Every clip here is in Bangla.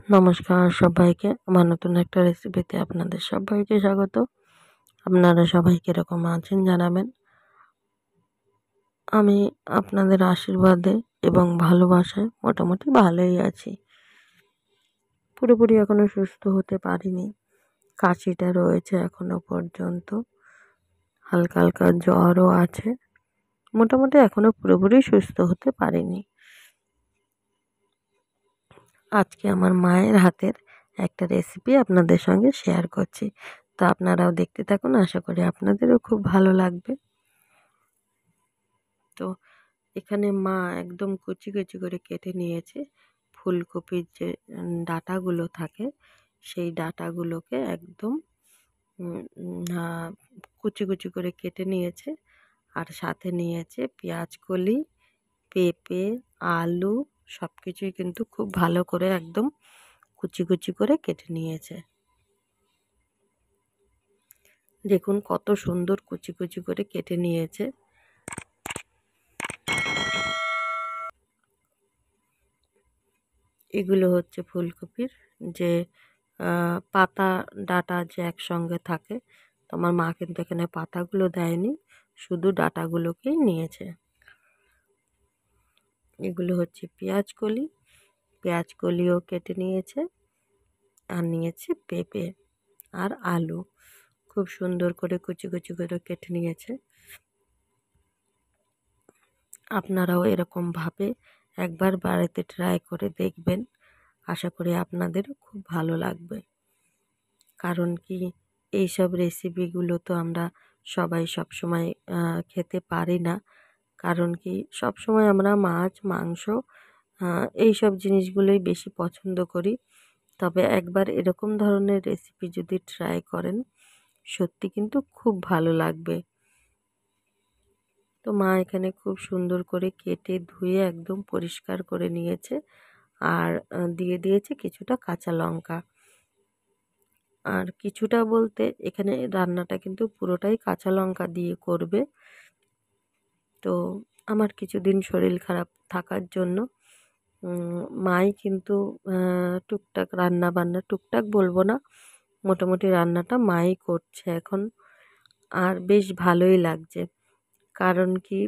নমস্কার সবাইকে। আমার নতুন একটা রেসিপিতে আপনাদের সবাইকে স্বাগত। আপনারা সবাই কিরকম আছেন জানাবেন। আমি আপনাদের আশীর্বাদে এবং ভালোবাসায় মোটামুটি ভালোই আছি। পুরোপুরি এখনো সুস্থ হতে পারিনি। কাশিটা রয়েছে এখনো পর্যন্ত। হালকা, হালকা জ্বরও আছে। মোটামুটি এখনো পুরোপুরি সুস্থ হতে পারিনি। আজকে আমার মায়ের হাতের একটা রেসিপি আপনাদের সঙ্গে শেয়ার করছি। তো আপনারাও দেখতে থাকুন, আশা করি আপনাদেরও খুব ভালো লাগবে। তো এখানে মা একদম কুচি কুচি করে কেটে নিয়েছে ফুলকপির যে ডাঁটাগুলো থাকে, সেই ডাঁটাগুলোকে একদম কুচি কুচি করে কেটে নিয়েছে। আর সাথে নিয়েছে পেঁয়াজ কলি, পেঁপে, আলু, সব কিছুই কিন্তু খুব ভালো করে একদম কুচি কুচি করে কেটে নিয়েছে। দেখুন কত সুন্দর কুচি কুচি করে কেটে নিয়েছে। এগুলো হচ্ছে ফুলকপির যে পাতা ডাঁটা যে একসঙ্গে থাকে। তো আমার মা কিন্তু এখানে পাতাগুলো দেয়নি, শুধু ডাঁটাগুলোকেই নিয়েছে। এগুলো হচ্ছে পেঁয়াজ কলি, পেঁয়াজ কলিও কেটে নিয়েছে। আর নিয়েছে পেঁপে আর আলু, খুব সুন্দর করে কুচি কুচি করে কেটে নিয়েছে। আপনারাও এরকমভাবে একবার বাড়িতে ট্রাই করে দেখবেন, আশা করি আপনাদেরও খুব ভালো লাগবে। কারণ কি, এইসব রেসিপিগুলো তো আমরা সবাই সবসময় খেতে পারি না। কারণ কি, সবসময় আমরা মাছ, মাংস এইসব জিনিসগুলোই বেশি পছন্দ করি। তবে একবার এরকম ধরনের রেসিপি যদি ট্রাই করেন, সত্যি কিন্তু খুব ভালো লাগবে। তো মা এখানে খুব সুন্দর করে কেটে ধুয়ে একদম পরিষ্কার করে নিয়েছে। আর দিয়ে দিয়েছে কিছুটা কাঁচা লঙ্কা। আর কিছুটা বলতে এখানে রান্নাটা কিন্তু পুরোটাই কাঁচা লঙ্কা দিয়ে করবে। তো আমার কিছুদিন শরীর খারাপ থাকার জন্য মাই কিন্তু টুকটাক রান্না-বান্না, টুকটাক বলবো না, মোটামুটি রান্নাটা মাই করছে এখন। আর বেশ ভালোই লাগছে। কারণ কি,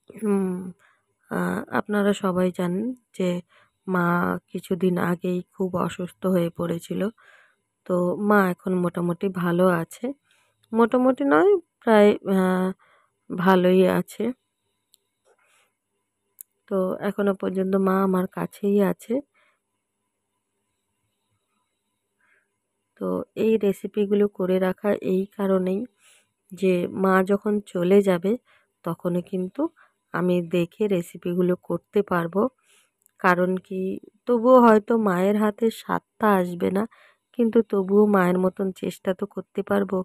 হুম, আপনারা সবাই জানেন যে মা কিছুদিন আগেই খুব অসুস্থ হয়ে পড়েছিল। তো মা এখন মোটামুটি ভালো আছে। মোটামুটি নয়, প্রায় ভালোই আছে। তো এখনো পর্যন্ত মা আমার কাছেই আছে। তো এই রেসিপিগুলো করে রাখা এই কারণেই যে মা যখন চলে যাবে তখনও কিন্তু আমি দেখে রেসিপিগুলো করতে পারবো। কারণ কি, তবুও হয়তো মায়ের হাতের স্বাদটা আসবে না, কিন্তু তবুও মায়ের মতন চেষ্টা তো করতে পারবো।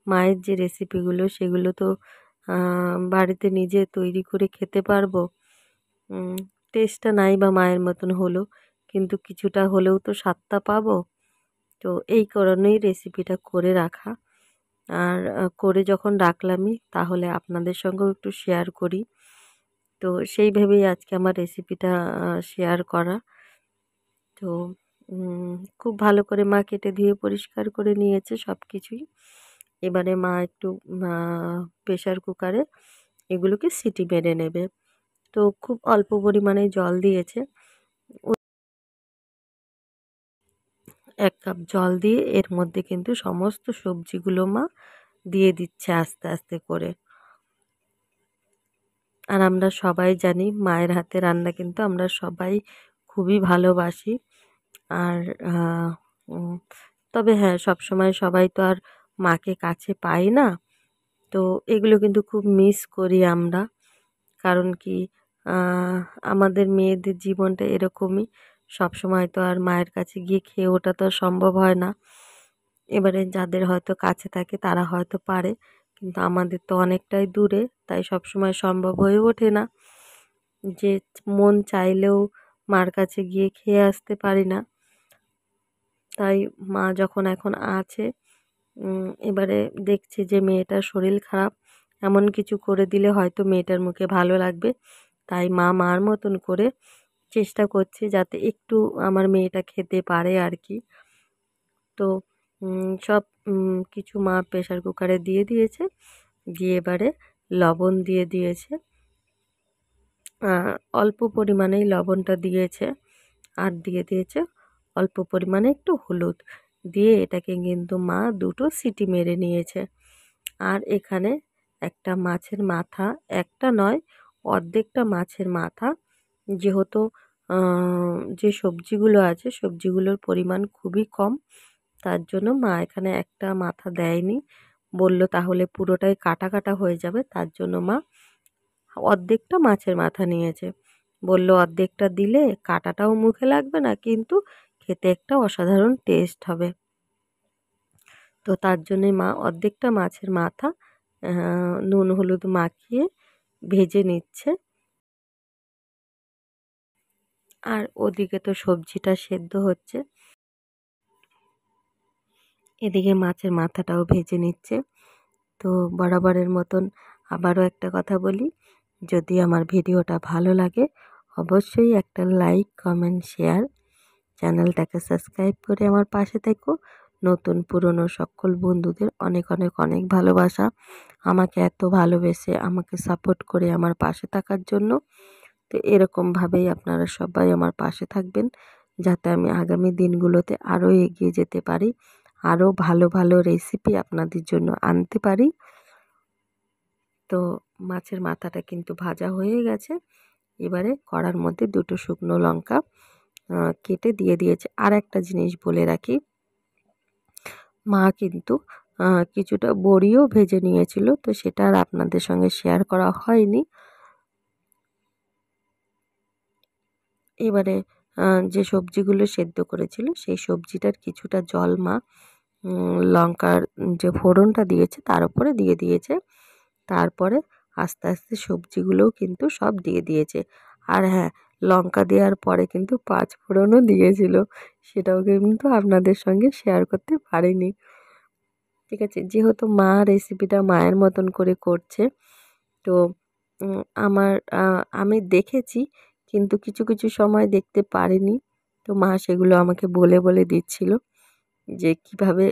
মায়ের যে রেসিপিগুলো সেগুলো তো বাড়িতে নিজে তৈরি করে খেতে পারবো। টেস্টটা নাই বা মায়ের মতন হলো, কিন্তু কিছুটা হলেও তো স্বাদটা পাবো। তো এই কারণেই রেসিপিটা করে রাখা। আর করে যখন রাখলামই, তাহলে আপনাদের সঙ্গেও একটু শেয়ার করি। তো সেই ভেবেই আজকে আমার রেসিপিটা শেয়ার করা। তো খুব ভালো করে মা কেটে ধুয়ে পরিষ্কার করে নিয়েছে সব কিছুই। এবারে মা একটু আ প্রেশার কুকারে এগুলোকে সিটি মেরে নেবে। তো খুব অল্প পরিমাণে জল দিয়েছে। ও ১ কাপ জল দিয়ে এর মধ্যে কিন্তু সমস্ত সবজিগুলো মা দিয়ে দিচ্ছে আস্তে, আস্তে করে। আর আমরা সবাই জানি মায়ের হাতে রান্না কিন্তু আমরা সবাই খুবই ভালোবাসি। আর আ উম তবে হ্যাঁ, সবসময় সবাই তো আর মাকে কাছে পাই না। তো এগুলো কিন্তু খুব মিস করি আমরা। কারণ কি, আ আমাদের মেয়েদের জীবনটা এরকমই। সবসময় তো আর মায়ের কাছে গিয়ে খেয়ে ওঠা তো আর সম্ভব হয় না। এবারে যাদের হয়তো কাছে থাকে তারা হয়তো পারে। কিন্তু আমাদের তো অনেকটাই দূরে, তাই সবসময় সম্ভব হয়ে ওঠে না। যে মন চাইলেও মার কাছে গিয়ে খেয়ে আসতে পারি না। তাই মা যখন এখন আছে, এবারে দেখছি যে মেয়েটার শরীর খারাপ, এমন কিছু করে দিলে হয়তো মেয়েটার মুখে ভালো লাগবে। তাই মা মার মতন করে চেষ্টা করছি যাতে একটু আমার মেয়েটা খেতে পারে আর কি। তো সব কিছু মা প্রেসার কুকারে দিয়ে দিয়েছে, দিয়ে এবারে লবণ দিয়ে দিয়েছে। অল্প পরিমাণেই লবণটা দিয়েছে, আর দিয়ে দিয়েছে অল্প পরিমাণে একটু হলুদ দিয়ে এটাকে কিন্তু মা 2টো সিটি মেরে নিয়েছে। আর এখানে একটা মাছের মাথা, একটা নয় অর্ধেকটা মাছের মাথা, যেহেতু যে সবজিগুলো আছে সবজিগুলোর পরিমাণ খুবই কম, তার জন্য মা এখানে একটা মাথা দেয়নি। বলল তাহলে পুরোটাই কাটা কাটা হয়ে যাবে, তার জন্য মা অর্ধেকটা মাছের মাথা নিয়েছে। বলল অর্ধেকটা দিলে কাটাটাও মুখে লাগবে না, কিন্তু খেতে একটা অসাধারণ টেস্ট হবে। তো তার জন্যই মা অর্ধেকটা মাছের মাথা নুন হলুদ মাখিয়ে ভেজে নিচ্ছে। আর ওদিকে তো সবজিটা সেদ্ধ হচ্ছে, এদিকে মাছের মাথাটাও ভেজে নিচ্ছে। তো বরাবরের মতন আবারও একটা কথা বলি, যদি আমার ভিডিওটা ভালো লাগে অবশ্যই একটা লাইক কমেন্ট শেয়ার, চ্যানেলটাকে সাবস্ক্রাইব করে আমার পাশে থেকো। নতুন পুরনো সকল বন্ধুদের অনেক অনেক অনেক ভালোবাসা, আমাকে এত ভালোবেসে আমাকে সাপোর্ট করে আমার পাশে থাকার জন্য। তো এরকমভাবেই আপনারা সবাই আমার পাশে থাকবেন, যাতে আমি আগামী দিনগুলোতে আরও এগিয়ে যেতে পারি, আরও ভালো ভালো রেসিপি আপনাদের জন্য আনতে পারি। তো মাছের মাথাটা কিন্তু ভাজা হয়ে গেছে, এবারে কড়ার মধ্যে 2টো শুকনো লঙ্কা কেটে দিয়ে দিয়েছে। আর একটা জিনিস বলে রাখি, মা কিন্তু কিছুটা বড়িও ভেজে নিয়েছিল, তো সেটা আর আপনাদের সঙ্গে শেয়ার করা হয়নি। এবারে যে সবজিগুলো সেদ্ধ করেছিল সেই সবজিটার কিছুটা জল মা লঙ্কার যে ফোড়নটা দিয়েছে তার উপরে দিয়ে দিয়েছে। তারপরে আস্তে আস্তে সবজিগুলোও কিন্তু সব দিয়ে দিয়েছে। আর হ্যাঁ, লঙ্কা দেওয়ার পরে কিন্তু 5 ফোড়নও দিয়েছিল, সেটাও কিন্তু আপনাদের সঙ্গে শেয়ার করতে পারিনি। ঠিক আছে, যেহেতু মা রেসিপিটা মায়ের মতন করে করছে, তো আমার আমি দেখেছি কিন্তু কিছু কিছু সময় দেখতে পারিনি। তো মা সেগুলো আমাকে বলে বলে দিচ্ছিল যে কিভাবে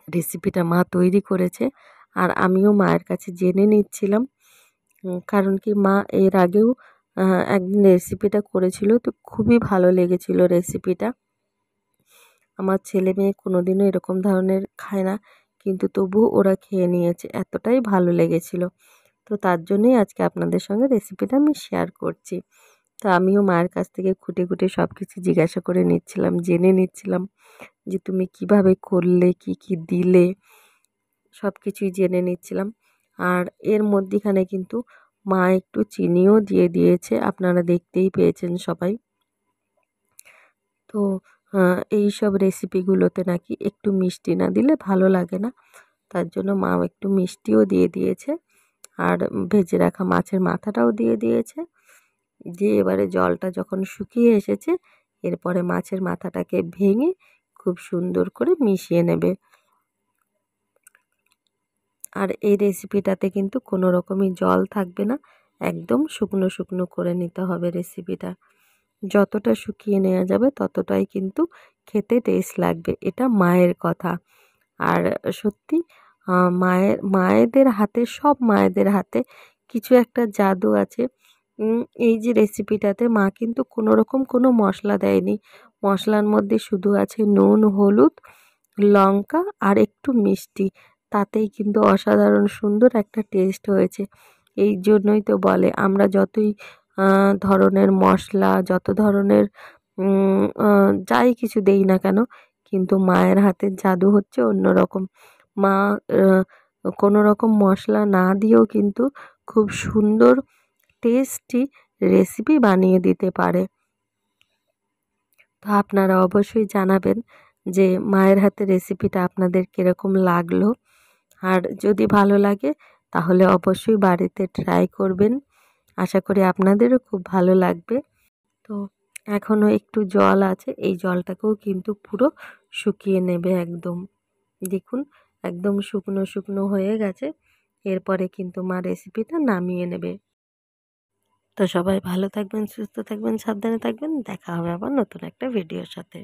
রেসিপিটা মা তৈরি করেছে, আর আমিও মায়ের কাছে জেনে নিচ্ছিলাম। কারণ কি মা এর আগেও একদিন রেসিপিটা করেছিল, তো খুবই ভালো লেগেছিল রেসিপিটা। আমার ছেলে মেয়ে কোনোদিনও এরকম ধরনের খায় না, কিন্তু তবুও ওরা খেয়ে নিয়েছে, এতটাই ভালো লেগেছিল। তো তার জন্যই আজকে আপনাদের সঙ্গে রেসিপিটা আমি শেয়ার করছি। তো আমিও মায়ের কাছ থেকে খুঁটে খুঁটে সব কিছু জিজ্ঞাসা করে নিচ্ছিলাম, জেনে নিচ্ছিলাম যে তুমি কিভাবে করলে, কি কি দিলে, সব কিছুই জেনে নিচ্ছিলাম। আর এর মধ্যিখানে কিন্তু মা একটু চিনিও দিয়ে দিয়েছে, আপনারা দেখতেই পেয়েছেন সবাই। তো এইসব রেসিপিগুলোতে নাকি একটু মিষ্টি না দিলে ভালো লাগে না, তার জন্য মা একটু মিষ্টিও দিয়ে দিয়েছে। আর ভেজে রাখা মাছের মাথাটাও দিয়ে দিয়েছে। দিয়ে এবারে জলটা যখন শুকিয়ে এসেছে, এরপরে মাছের মাথাটাকে ভেঙে খুব সুন্দর করে মিশিয়ে নেবে। আর এই রেসিপিটাতে কিন্তু কোনো রকমই জল থাকবে না, একদম শুকনো শুকনো করে নিতে হবে রেসিপিটা। যতটা শুকিয়ে নেওয়া যাবে ততটাই কিন্তু খেতে টেস্ট লাগবে, এটা মায়ের কথা। আর সত্যি মায়েদের হাতে, সব মায়েদের হাতে কিছু একটা জাদু আছে। এই যে রেসিপিটাতে মা কিন্তু কোনো রকম কোনো মশলা দেয়নি, মশলার মধ্যে শুধু আছে নুন হলুদ লঙ্কা আর একটু মিষ্টি, তাতেই কিন্তু অসাধারণ সুন্দর একটা টেস্ট হয়েছে। এই জন্যই তো বলে আমরা যতই ধরনের মশলা, যত ধরনের যাই কিছু দেই না কেন, কিন্তু মায়ের হাতের জাদু হচ্ছে অন্যরকম। মা কোনো রকম মশলা না দিয়েও কিন্তু খুব সুন্দর টেস্টি রেসিপি বানিয়ে দিতে পারে। তো আপনারা অবশ্যই জানাবেন যে মায়ের হাতের রেসিপিটা আপনাদের কীরকম লাগলো। আর যদি ভালো লাগে তাহলে অবশ্যই বাড়িতে ট্রাই করবেন, আশা করি আপনাদেরও খুব ভালো লাগবে। তো এখনও একটু জল আছে, এই জলটাকেও কিন্তু পুরো শুকিয়ে নেবে একদম। দেখুন একদম শুকনো শুকনো হয়ে গেছে, এরপরে কিন্তু মা রেসিপিটা নামিয়ে নেবে। তো সবাই ভালো থাকবেন, সুস্থ থাকবেন, সাবধানে থাকবেন। দেখা হবে আবার নতুন একটা ভিডিওর সাথে।